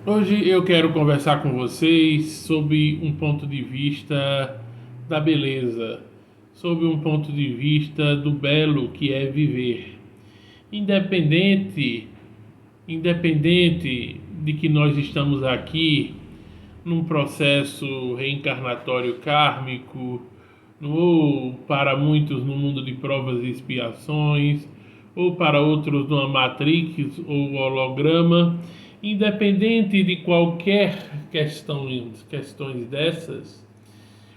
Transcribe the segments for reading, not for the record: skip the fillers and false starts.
Hoje eu quero conversar com vocês sobre um ponto de vista da beleza, sobre um ponto de vista do belo que é viver. Independente, independente de que nós estamos aqui num processo reencarnatório kármico, ou para muitos no mundo de provas e expiações, ou para outros numa matrix ou holograma, independente de questões dessas,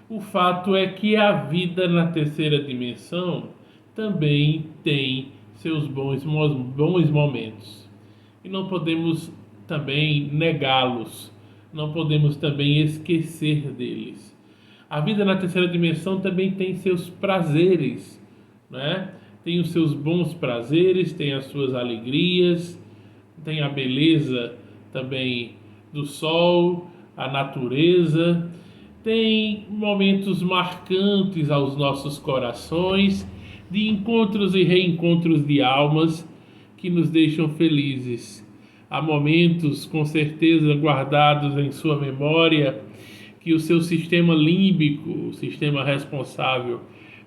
o fato é que a vida na terceira dimensão também tem seus bons momentos. E não podemos também negá-los, não podemos também esquecer deles. A vida na terceira dimensão também tem seus prazeres, né? Tem os seus bons prazeres, tem as suas alegrias, tem a beleza também do sol, a natureza, tem momentos marcantes aos nossos corações, de encontros e reencontros de almas que nos deixam felizes. Há momentos, com certeza, guardados em sua memória, que o seu sistema límbico, o sistema responsável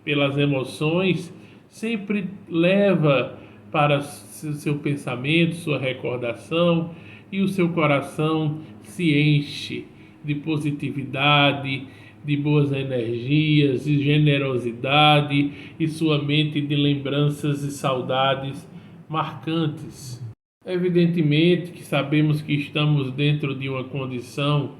pelas emoções, sempre leva para seu pensamento, sua recordação, e o seu coração se enche de positividade, de boas energias, de generosidade, e sua mente de lembranças e saudades marcantes. Evidentemente que sabemos que estamos dentro de uma condição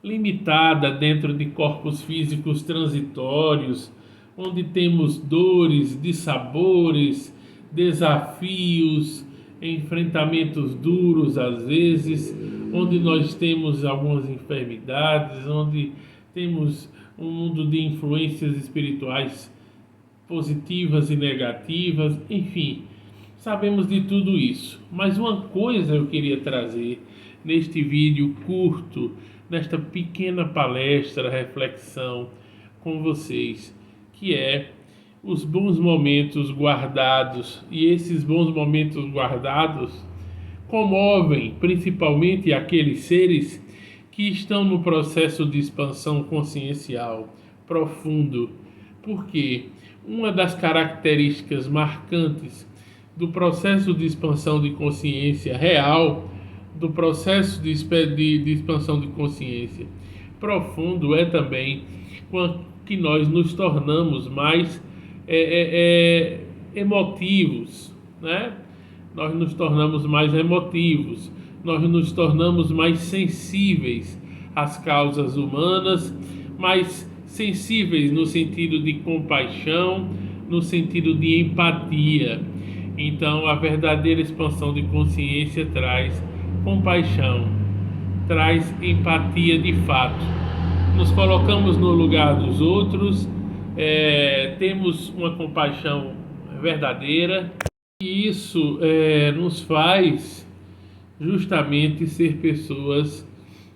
limitada, dentro de corpos físicos transitórios, onde temos dores, dissabores, desafios, enfrentamentos duros às vezes, onde nós temos algumas enfermidades, onde temos um mundo de influências espirituais positivas e negativas, enfim, sabemos de tudo isso. Mas uma coisa eu queria trazer neste vídeo curto, nesta pequena palestra, reflexão com vocês, que é os bons momentos guardados. E esses bons momentos guardados comovem principalmente aqueles seres que estão no processo de expansão consciencial profundo, porque uma das características marcantes do processo de expansão de consciência real, do processo de expansão de consciência profundo, é também que nós nos tornamos mais emotivos, né? Nós nos tornamos mais emotivos, nós nos tornamos mais sensíveis às causas humanas, mais sensíveis no sentido de compaixão, no sentido de empatia. Então, a verdadeira expansão de consciência traz compaixão, traz empatia de fato. Nos colocamos no lugar dos outros, temos uma compaixão verdadeira, e isso nos faz justamente ser pessoas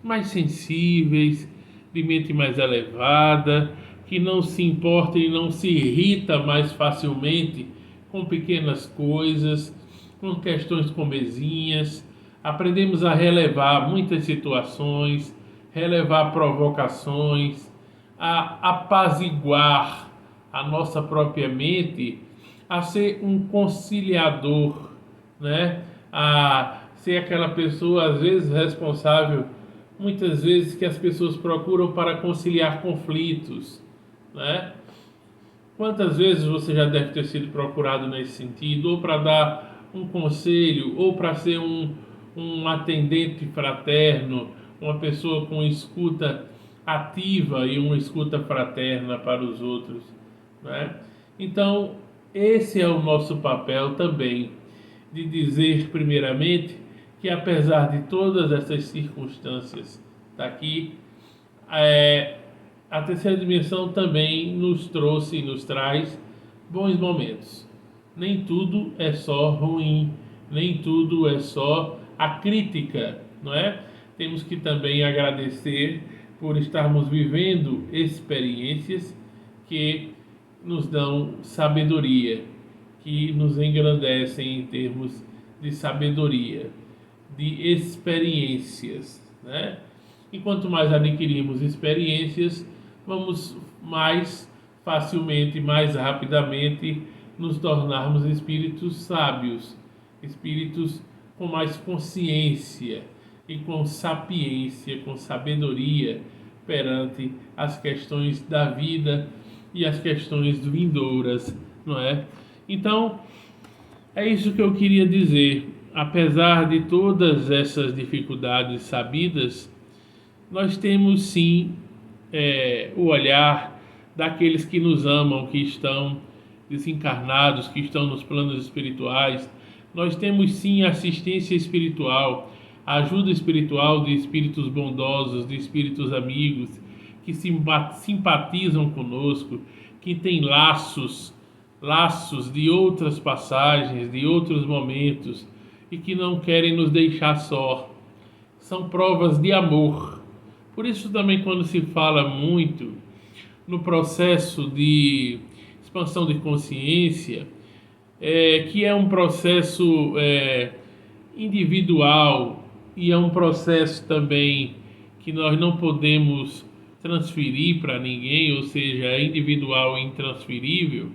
mais sensíveis, de mente mais elevada, que não se importa e não se irrita mais facilmente com pequenas coisas, com questões comezinhas. Aprendemos a relevar muitas situações, relevar provocações, a apaziguar a nossa própria mente, a ser um conciliador, né? A ser aquela pessoa, às vezes, responsável, muitas vezes, que as pessoas procuram para conciliar conflitos, né? Quantas vezes você já deve ter sido procurado nesse sentido, ou para dar um conselho, ou para ser um atendente fraterno, uma pessoa com escuta ativa e uma escuta fraterna para os outros, né? Então, esse é o nosso papel também, de dizer, primeiramente, que apesar de todas essas circunstâncias daqui, é, a terceira dimensão também nos trouxe e nos traz bons momentos. Nem tudo é só ruim, nem tudo é só a crítica, não é? Temos que também agradecer por estarmos vivendo experiências que nos dão sabedoria, que nos engrandecem em termos de sabedoria. de experiências, né? E quanto mais adquirirmos experiências, vamos mais facilmente, mais rapidamente nos tornarmos espíritos sábios, espíritos com mais consciência e com sapiência, com sabedoria perante as questões da vida e as questões vindouras, não é? Então, é isso que eu queria dizer. Apesar de todas essas dificuldades sabidas, nós temos sim o olhar daqueles que nos amam, que estão desencarnados, que estão nos planos espirituais. Nós temos sim assistência espiritual, ajuda espiritual de espíritos bondosos, de espíritos amigos, que simpatizam conosco, que têm laços de outras passagens, de outros momentos e que não querem nos deixar só. São provas de amor. Por isso também quando se fala muito no processo de expansão de consciência, que é um processo individual e é um processo também que nós não podemos transferir para ninguém, ou seja, é individual e intransferível.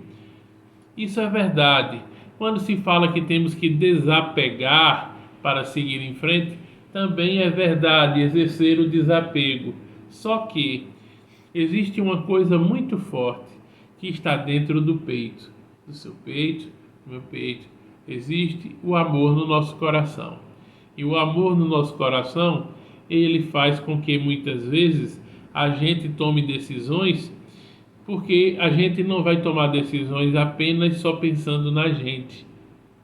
Isso é verdade. Quando se fala que temos que desapegar para seguir em frente, também é verdade exercer o desapego. Só que existe uma coisa muito forte que está dentro do peito, do seu peito, do meu peito. Existe o amor no nosso coração. E o amor no nosso coração, ele faz com que muitas vezes a gente tome decisões, porque a gente não vai tomar decisões apenas só pensando na gente,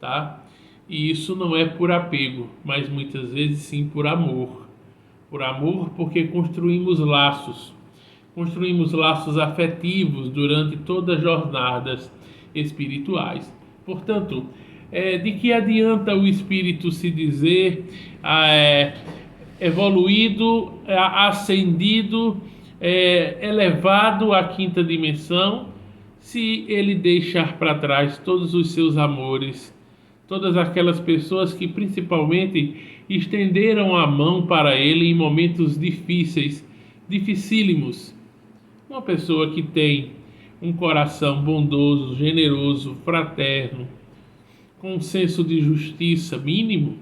tá? E isso não é por apego, mas muitas vezes sim por amor. Por amor, porque construímos laços afetivos durante todas as jornadas espirituais. Portanto, de que adianta o espírito se dizer evoluído, ascendido, elevado à quinta dimensão, se ele deixar para trás todos os seus amores, todas aquelas pessoas que principalmente estenderam a mão para ele em momentos difíceis, dificílimos. Uma pessoa que tem um coração bondoso, generoso, fraterno, com um senso de justiça mínimo,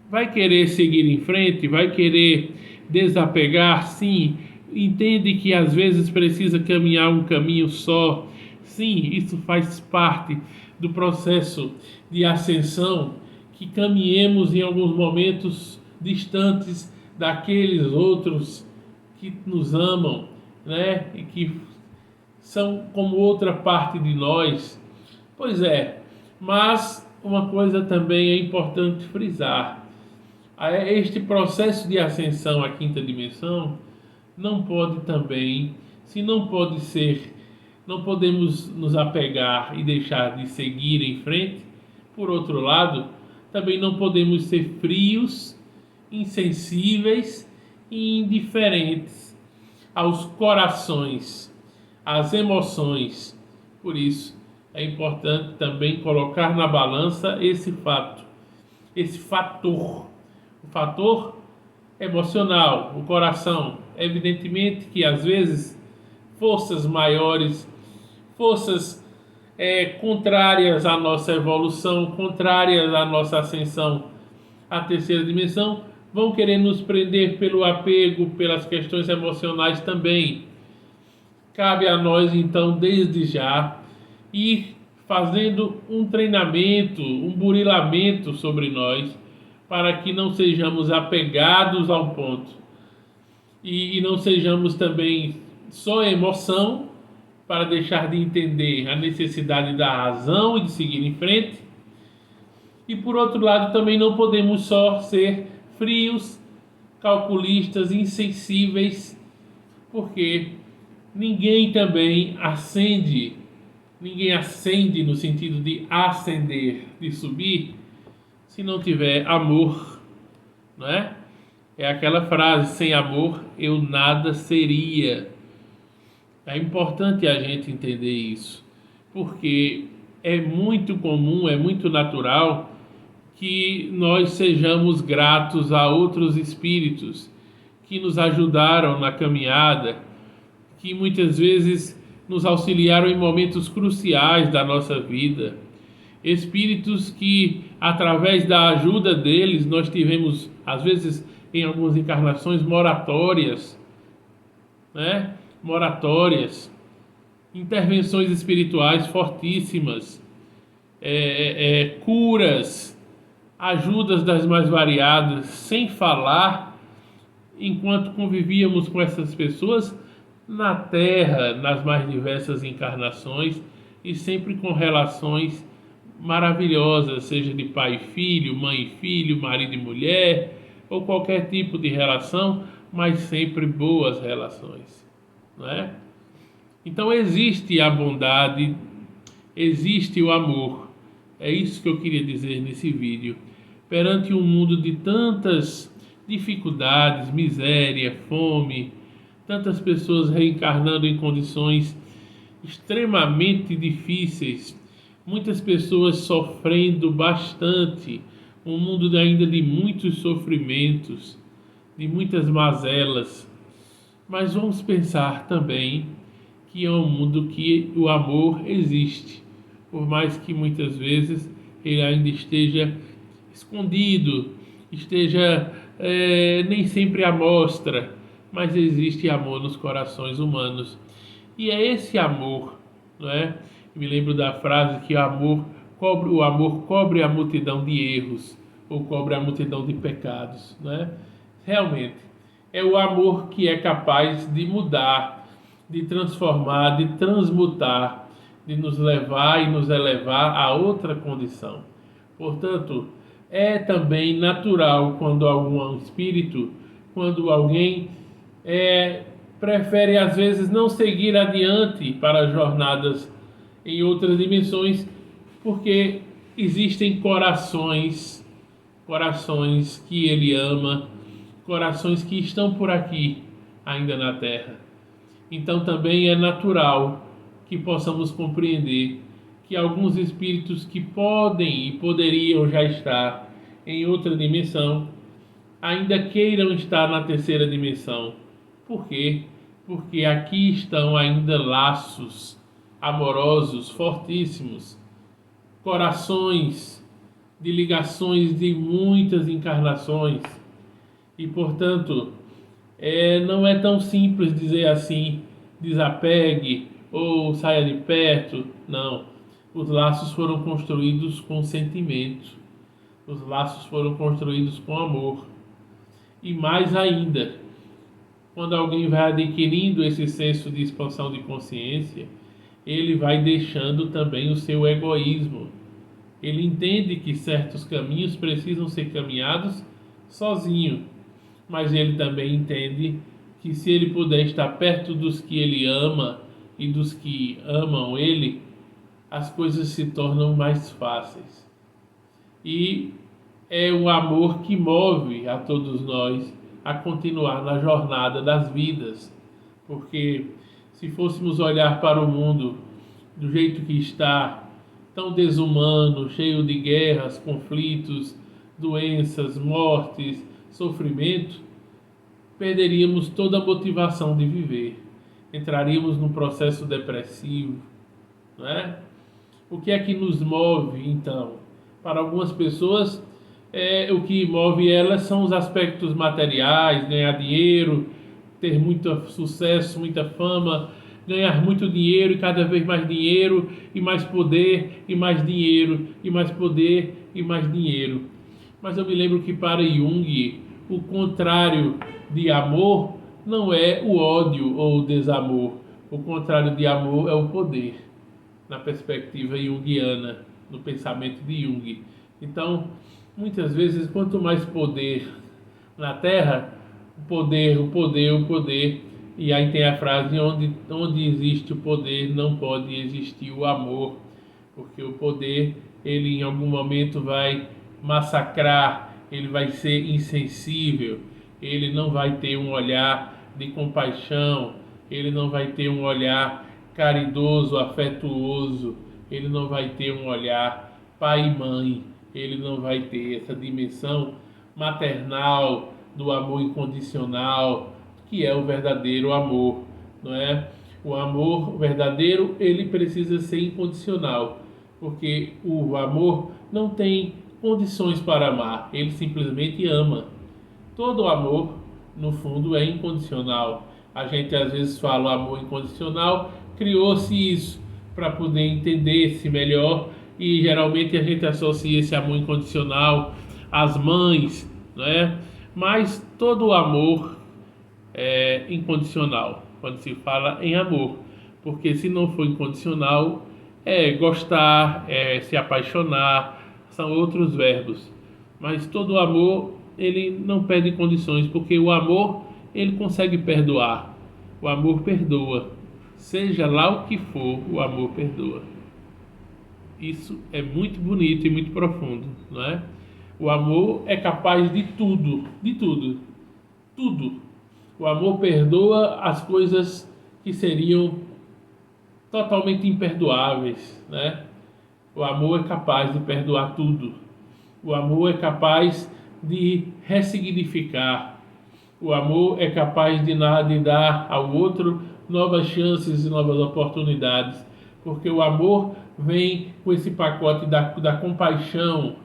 vai querer seguir em frente, vai querer desapegar, sim, entende que às vezes precisa caminhar um caminho só, sim, isso faz parte do processo de ascensão, que caminhemos em alguns momentos distantes daqueles outros que nos amam, né, e que são como outra parte de nós. Pois é, mas uma coisa também é importante frisar. Este processo de ascensão à quinta dimensão não pode também, se não pode ser, não podemos nos apegar e deixar de seguir em frente. Por outro lado, também não podemos ser frios, insensíveis e indiferentes aos corações, às emoções. Por isso, é importante também colocar na balança esse fator, o fator emocional, o coração. Evidentemente que às vezes forças maiores, forças contrárias à nossa evolução, contrárias à nossa ascensão à terceira dimensão, vão querer nos prender pelo apego, pelas questões emocionais também. Cabe a nós, então, desde já, ir fazendo um treinamento, um burilamento sobre nós, para que não sejamos apegados ao ponto e não sejamos também só emoção, para deixar de entender a necessidade da razão e de seguir em frente. E por outro lado, também não podemos só ser frios, calculistas, insensíveis, porque ninguém acende no sentido de ascender, de subir, se não tiver amor, não é? É aquela frase, sem amor eu nada seria. É importante a gente entender isso, porque é muito comum, é muito natural que nós sejamos gratos a outros espíritos que nos ajudaram na caminhada, que muitas vezes nos auxiliaram em momentos cruciais da nossa vida. Espíritos que, através da ajuda deles, nós tivemos, às vezes, em algumas encarnações, moratórias, né? Moratórias, intervenções espirituais fortíssimas, curas, ajudas das mais variadas, sem falar, enquanto convivíamos com essas pessoas na Terra, nas mais diversas encarnações, e sempre com relações maravilhosas, seja de pai e filho, mãe e filho, marido e mulher, ou qualquer tipo de relação, mas sempre boas relações, não é? Então existe a bondade, existe o amor. É isso que eu queria dizer nesse vídeo. Perante um mundo de tantas dificuldades, miséria, fome, tantas pessoas reencarnando em condições extremamente difíceis, muitas pessoas sofrendo bastante, um mundo ainda de muitos sofrimentos, de muitas mazelas. Mas vamos pensar também que é um mundo que o amor existe, por mais que muitas vezes ele ainda esteja escondido, esteja nem sempre à mostra, mas existe amor nos corações humanos. E é esse amor, não é? Eu me lembro da frase que o amor cobre a multidão de erros, ou cobre a multidão de pecados, não é? Realmente, é o amor que é capaz de mudar, de transformar, de transmutar, de nos levar e nos elevar a outra condição. Portanto, é também natural quando algum espírito, quando alguém prefere às vezes não seguir adiante para jornadas em outras dimensões, porque existem corações que ele ama, corações que estão por aqui ainda na Terra. Então também é natural que possamos compreender que alguns espíritos que podem e poderiam já estar em outra dimensão ainda queiram estar na terceira dimensão. Por quê? Porque aqui estão ainda laços amorosos fortíssimos, corações de ligações de muitas encarnações. E, portanto, não é tão simples dizer assim, desapegue ou saia de perto. Não. Os laços foram construídos com sentimento. Os laços foram construídos com amor. E mais ainda, quando alguém vai adquirindo esse senso de expansão de consciência, ele vai deixando também o seu egoísmo. Ele entende que certos caminhos precisam ser caminhados sozinho, mas ele também entende que se ele puder estar perto dos que ele ama e dos que amam ele, as coisas se tornam mais fáceis. E é o amor que move a todos nós a continuar na jornada das vidas, porque se fôssemos olhar para o mundo do jeito que está, tão desumano, cheio de guerras, conflitos, doenças, mortes, sofrimento, perderíamos toda a motivação de viver. Entraríamos num processo depressivo, não é? O que é que nos move, então? Para algumas pessoas, o que move elas são os aspectos materiais, ganhar dinheiro, ter muito sucesso, muita fama, ganhar muito dinheiro e cada vez mais dinheiro, e mais poder, e mais dinheiro, e mais poder, e mais dinheiro. Mas eu me lembro que para Jung, o contrário de amor não é o ódio ou o desamor. O contrário de amor é o poder, na perspectiva junguiana, no pensamento de Jung. Então, muitas vezes, quanto mais poder na Terra, o poder, e aí tem a frase, onde existe o poder não pode existir o amor, porque o poder, ele em algum momento vai massacrar, ele vai ser insensível, ele não vai ter um olhar de compaixão, ele não vai ter um olhar caridoso, afetuoso, ele não vai ter um olhar pai e mãe, ele não vai ter essa dimensão maternal do amor incondicional, que é o verdadeiro amor, não é? O amor verdadeiro, ele precisa ser incondicional, porque o amor não tem condições para amar, ele simplesmente ama. Todo amor, no fundo, é incondicional. A gente às vezes fala amor incondicional, criou-se isso para poder entender-se melhor e geralmente a gente associa esse amor incondicional às mães, não é? Mas todo amor é incondicional quando se fala em amor, porque se não for incondicional, é gostar, é se apaixonar, são outros verbos. Mas todo amor, ele não pede condições, porque o amor, ele consegue perdoar. O amor perdoa. Seja lá o que for, o amor perdoa. Isso é muito bonito e muito profundo, não é? O amor é capaz de tudo, tudo. O amor perdoa as coisas que seriam totalmente imperdoáveis, né? O amor é capaz de perdoar tudo. O amor é capaz de ressignificar. O amor é capaz de dar ao outro novas chances e novas oportunidades. Porque o amor vem com esse pacote da compaixão,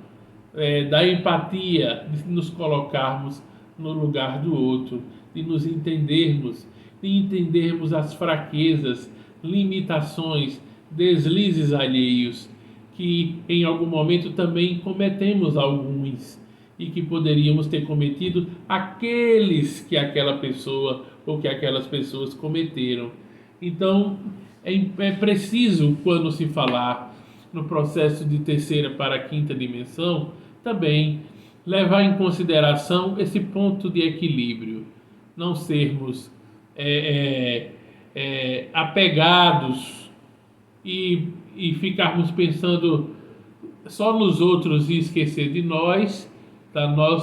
da empatia, de nos colocarmos no lugar do outro, de nos entendermos, de entendermos as fraquezas, limitações, deslizes alheios, que em algum momento também cometemos alguns e que poderíamos ter cometido aqueles que aquela pessoa ou que aquelas pessoas cometeram. Então, é preciso, quando se falar no processo de terceira para a quinta dimensão, também levar em consideração esse ponto de equilíbrio. Não sermos apegados e ficarmos pensando só nos outros e esquecer de nós,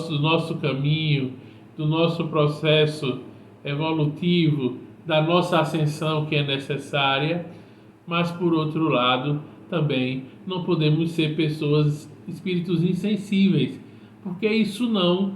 do nosso caminho, do nosso processo evolutivo, da nossa ascensão que é necessária, mas por outro lado também não podemos ser pessoas, espíritos insensíveis, porque isso não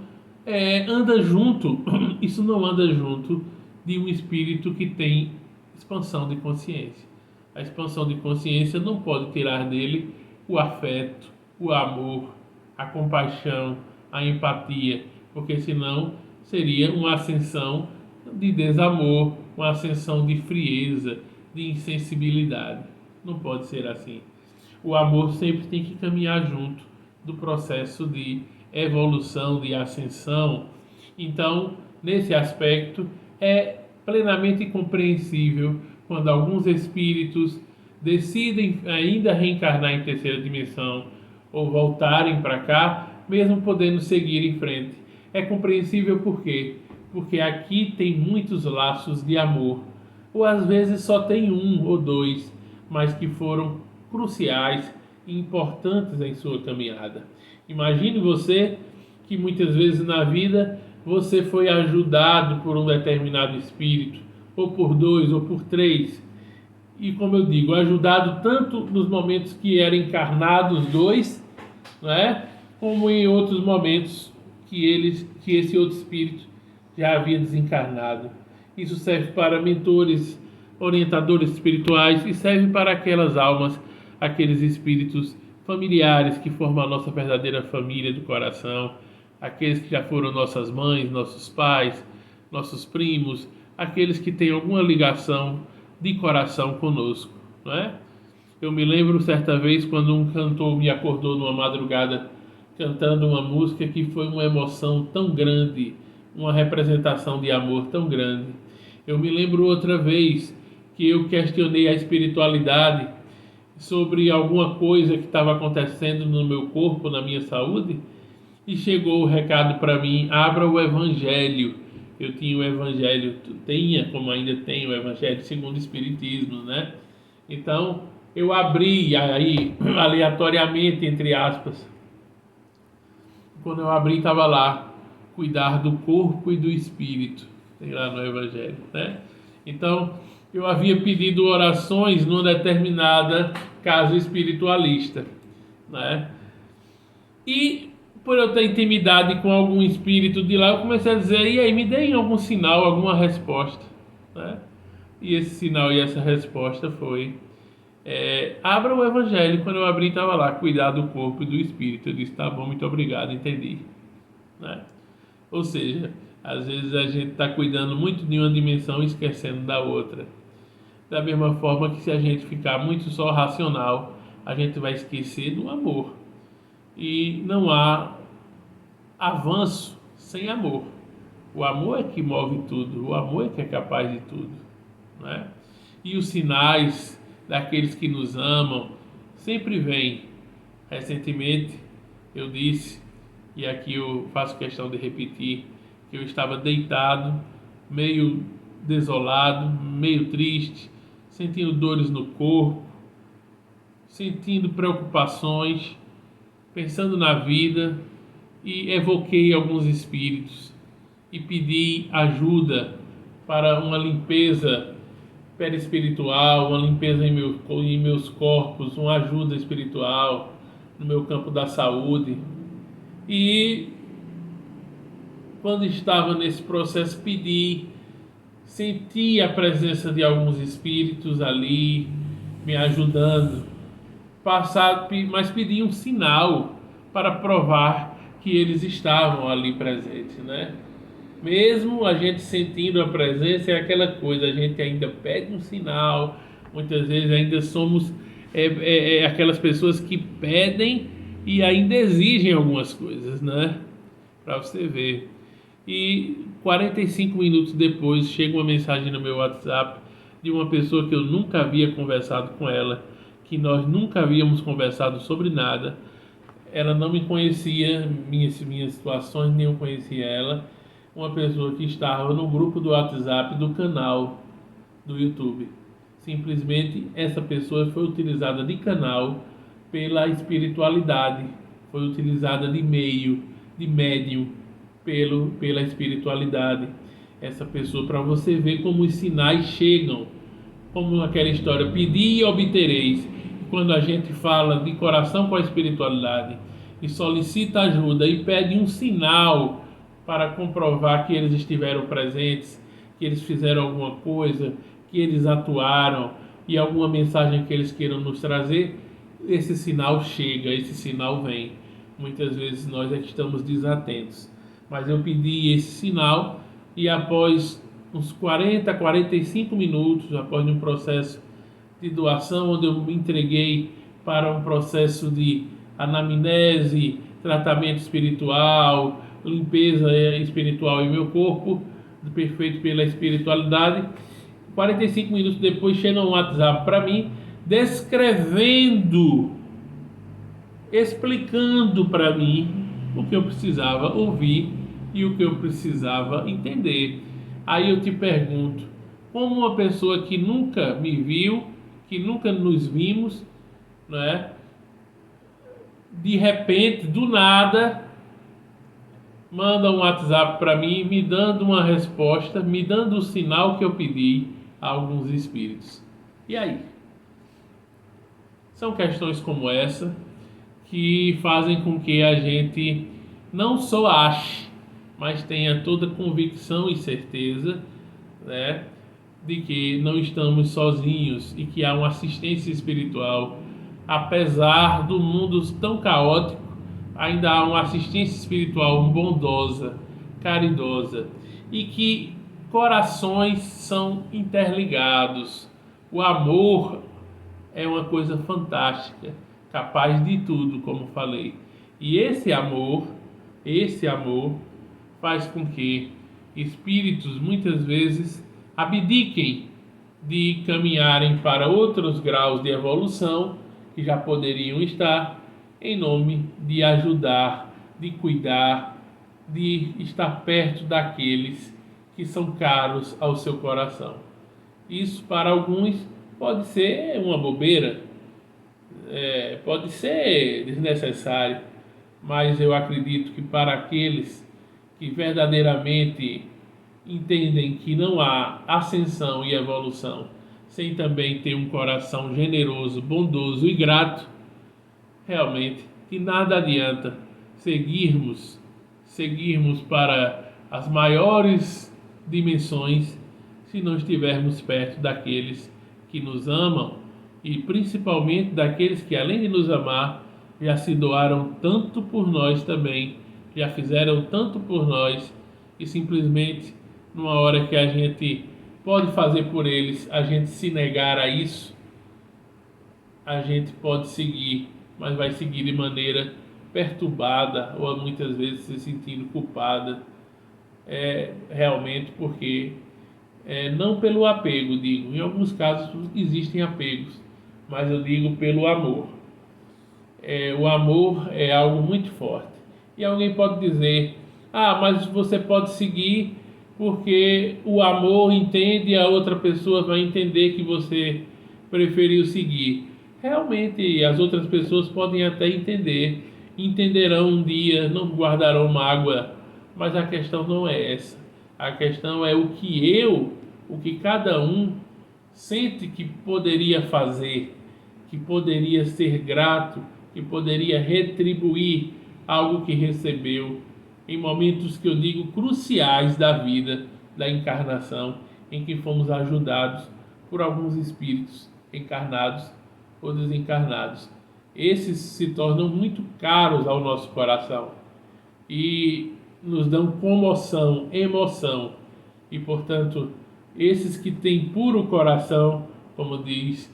anda junto, isso não anda junto de um espírito que tem expansão de consciência. A expansão de consciência não pode tirar dele o afeto, o amor, a compaixão, a empatia, porque senão seria uma ascensão de desamor, uma ascensão de frieza, de insensibilidade. Não pode ser assim. O amor sempre tem que caminhar junto do processo de evolução, de ascensão. Então, nesse aspecto, é plenamente compreensível quando alguns espíritos decidem ainda reencarnar em terceira dimensão ou voltarem para cá, mesmo podendo seguir em frente. É compreensível por quê? Porque aqui tem muitos laços de amor, ou às vezes só tem um ou dois, mas que foram cruciais e importantes em sua caminhada. Imagine você que muitas vezes na vida você foi ajudado por um determinado espírito, ou por dois, ou por três, e como eu digo, ajudado tanto nos momentos que eram encarnados dois, não é? Como em outros momentos que esse outro espírito já havia desencarnado. Isso serve para mentores, orientadores espirituais e serve para aquelas almas, aqueles espíritos familiares que formam a nossa verdadeira família do coração, aqueles que já foram nossas mães, nossos pais, nossos primos, aqueles que têm alguma ligação de coração conosco, não é? Eu me lembro certa vez quando um cantor me acordou numa madrugada cantando uma música que foi uma emoção tão grande, uma representação de amor tão grande. Eu me lembro outra vez que eu questionei a espiritualidade sobre alguma coisa que estava acontecendo no meu corpo, na minha saúde, e chegou o recado para mim: abra o Evangelho. Eu tinha o Evangelho, como ainda tenho o Evangelho segundo o Espiritismo, né? Então, eu abri aí, aleatoriamente, entre aspas. Quando eu abri, estava lá, cuidar do corpo e do espírito, tem lá no Evangelho, né? Então, eu havia pedido orações numa determinada casa espiritualista, né? E por eu ter intimidade com algum espírito de lá, eu comecei a dizer, e aí, me deem algum sinal, alguma resposta, né? E esse sinal e essa resposta foi, abra o evangelho. Quando eu abri, estava lá, cuidar do corpo e do espírito. Eu disse, tá bom, muito obrigado, entendi, né? Ou seja, às vezes a gente está cuidando muito de uma dimensão e esquecendo da outra. Da mesma forma que se a gente ficar muito só racional, a gente vai esquecer do amor. E não há avanço sem amor. O amor é que move tudo, o amor é que é capaz de tudo, né? E os sinais daqueles que nos amam sempre vêm. Recentemente eu disse, e aqui eu faço questão de repetir, que eu estava deitado, meio desolado, meio triste, sentindo dores no corpo, sentindo preocupações, pensando na vida, e evoquei alguns espíritos e pedi ajuda para uma limpeza perispiritual, uma limpeza em meus corpos, uma ajuda espiritual no meu campo da saúde. E quando estava nesse processo, senti a presença de alguns espíritos ali me ajudando, mas pedi um sinal para provar que eles estavam ali presentes, né? Mesmo a gente sentindo a presença, é aquela coisa, a gente ainda pede um sinal, muitas vezes ainda somos aquelas pessoas que pedem e ainda exigem algumas coisas, né? Para você ver. E 45 minutos depois chega uma mensagem no meu WhatsApp de uma pessoa que eu nunca havia conversado com ela, que nós nunca havíamos conversado sobre nada. Ela não me conhecia, minhas situações, nem eu conhecia ela. Uma pessoa que estava no grupo do WhatsApp do canal do YouTube. Simplesmente essa pessoa foi utilizada de canal pela espiritualidade, foi utilizada de meio, de médium pela espiritualidade. Essa pessoa, para você ver como os sinais chegam, como aquela história, pedi e obtereis. Quando a gente fala de coração com a espiritualidade e solicita ajuda e pede um sinal para comprovar que eles estiveram presentes, que eles fizeram alguma coisa, que eles atuaram e alguma mensagem que eles queiram nos trazer, esse sinal chega, esse sinal vem. Muitas vezes nós é que estamos desatentos. Mas eu pedi esse sinal e após uns 45 minutos, após um processo de doação, onde eu me entreguei para um processo de anamnese, tratamento espiritual, limpeza espiritual em meu corpo, perfeito pela espiritualidade. 45 minutos depois chega um WhatsApp para mim, descrevendo, explicando para mim o que eu precisava ouvir e o que eu precisava entender. Aí eu te pergunto, como uma pessoa que nunca me viu, que nunca nos vimos, né? De repente, do nada, manda um WhatsApp para mim, me dando uma resposta, me dando o sinal que eu pedi a alguns espíritos. E aí? São questões como essa que fazem com que a gente não só ache, mas tenha toda convicção e certeza, né, de que não estamos sozinhos e que há uma assistência espiritual. Apesar do mundo tão caótico, ainda há uma assistência espiritual bondosa, caridosa, e que corações são interligados. O amor é uma coisa fantástica, capaz de tudo, como falei. E esse amor faz com que espíritos muitas vezes abdiquem de caminharem para outros graus de evolução que já poderiam estar, em nome de ajudar, de cuidar, de estar perto daqueles que são caros ao seu coração. Isso para alguns pode ser uma bobeira, pode ser desnecessário, mas eu acredito que para aqueles que verdadeiramente entendem que não há ascensão e evolução sem também ter um coração generoso, bondoso e grato, realmente de nada adianta seguirmos para as maiores dimensões se não estivermos perto daqueles que nos amam e principalmente daqueles que, além de nos amar, já se doaram tanto por nós também, já fizeram tanto por nós e simplesmente numa hora que a gente pode fazer por eles, a gente se negar a isso, a gente pode seguir, mas vai seguir de maneira perturbada ou muitas vezes se sentindo culpada, realmente porque não pelo apego, digo, em alguns casos existem apegos, mas eu digo pelo amor. O amor é algo muito forte. E alguém pode dizer, mas você pode seguir porque o amor entende e a outra pessoa vai entender que você preferiu seguir. Realmente as outras pessoas podem até entender, entenderão um dia, não guardarão mágoa, mas a questão não é essa. A questão é o que cada um sente que poderia fazer, que poderia ser grato, que poderia retribuir algo que recebeu em momentos que eu digo cruciais da vida, da encarnação, em que fomos ajudados por alguns espíritos encarnados ou desencarnados. Esses se tornam muito caros ao nosso coração e nos dão comoção, emoção. E, portanto, esses que têm puro coração, como diz,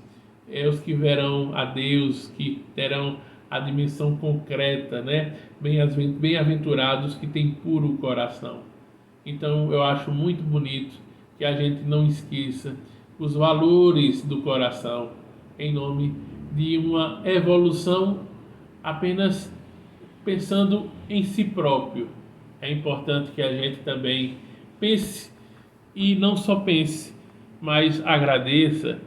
os que verão a Deus, que terão a dimensão concreta, né? Bem-aventurados que têm puro coração. Então, eu acho muito bonito que a gente não esqueça os valores do coração em nome de uma evolução apenas pensando em si próprio. É importante que a gente também pense e não só pense, mas agradeça,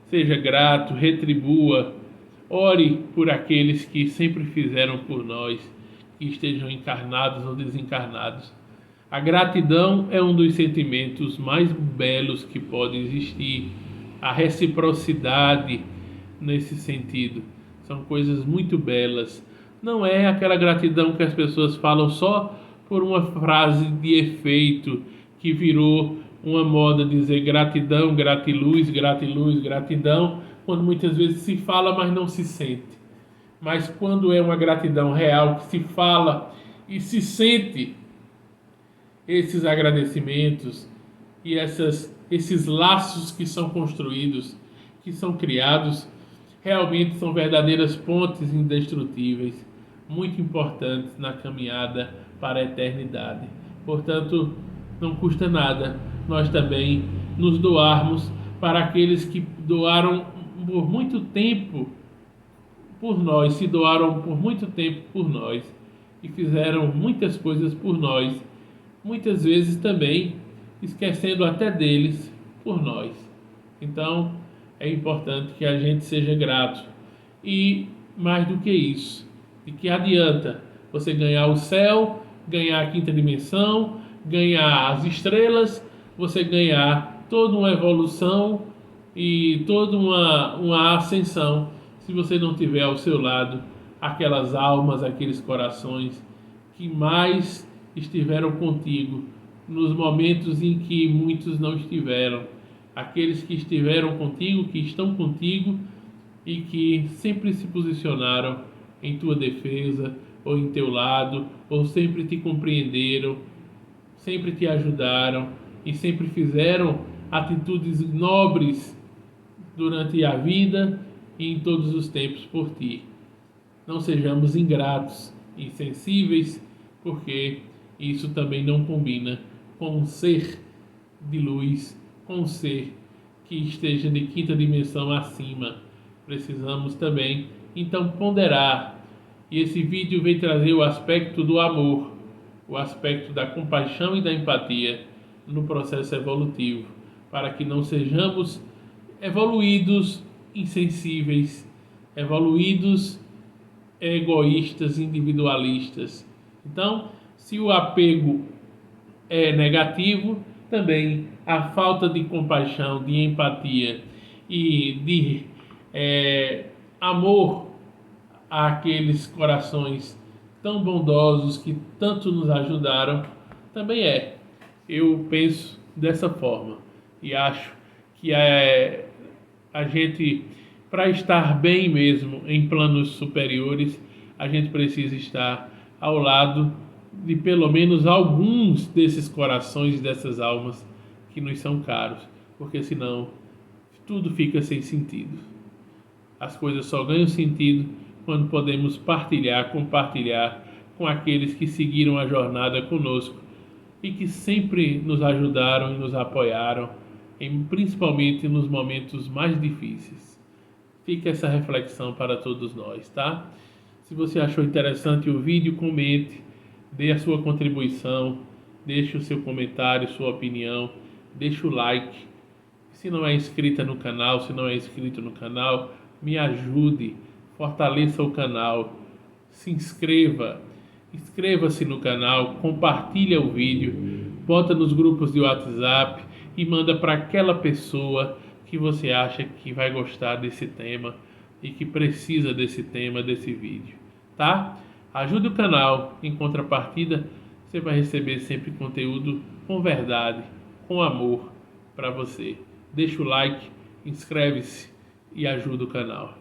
seja grato, retribua, ore por aqueles que sempre fizeram por nós, que estejam encarnados ou desencarnados. A gratidão é um dos sentimentos mais belos que pode existir. A reciprocidade nesse sentido são coisas muito belas. Não é aquela gratidão que as pessoas falam só por uma frase de efeito que virou uma moda dizer gratidão, gratiluz, gratiluz, gratidão, quando muitas vezes se fala, mas não se sente. Mas quando é uma gratidão real, que se fala e se sente, esses agradecimentos e esses laços que são construídos, que são criados, realmente são verdadeiras pontes indestrutíveis, muito importantes na caminhada para a eternidade. Portanto, não custa nada nós também nos doarmos para aqueles que doaram por muito tempo por nós, se doaram por muito tempo por nós e fizeram muitas coisas por nós, muitas vezes também esquecendo até deles por nós. Então, é importante que a gente seja grato. E mais do que isso, de que adianta você ganhar o céu, ganhar a quinta dimensão, ganhar as estrelas, você ganhar toda uma evolução e toda uma ascensão, se você não tiver ao seu lado aquelas almas, aqueles corações que mais estiveram contigo nos momentos em que muitos não estiveram, aqueles que estiveram contigo, que estão contigo e que sempre se posicionaram em tua defesa ou em teu lado, ou sempre te compreenderam, sempre te ajudaram e sempre fizeram atitudes nobres durante a vida e em todos os tempos por ti. Não sejamos ingratos, insensíveis, porque isso também não combina com um ser de luz, com um ser que esteja de quinta dimensão acima. Precisamos também, então, ponderar. E esse vídeo vem trazer o aspecto do amor, o aspecto da compaixão e da empatia no processo evolutivo, para que não sejamos evoluídos insensíveis, evoluídos egoístas, individualistas. Então, se o apego é negativo, também a falta de compaixão, de empatia e de amor àqueles corações tão bondosos, que tanto nos ajudaram, também é. Eu penso dessa forma e acho que a gente, para estar bem mesmo em planos superiores, a gente precisa estar ao lado de pelo menos alguns desses corações e dessas almas que nos são caros, porque senão tudo fica sem sentido. As coisas só ganham sentido quando podemos partilhar, compartilhar com aqueles que seguiram a jornada conosco e que sempre nos ajudaram e nos apoiaram, principalmente nos momentos mais difíceis. Fica essa reflexão para todos nós, tá? Se você achou interessante o vídeo, comente, dê a sua contribuição, deixe o seu comentário, sua opinião, deixe o like. Se não é inscrita no canal, se não é inscrito no canal, me ajude, fortaleça o canal, se inscreva, inscreva-se no canal, compartilha o vídeo, bota nos grupos de WhatsApp e manda para aquela pessoa que você acha que vai gostar desse tema e que precisa desse tema, desse vídeo, tá? Ajude o canal, em contrapartida, você vai receber sempre conteúdo com verdade, com amor para você. Deixa o like, inscreve-se e ajuda o canal.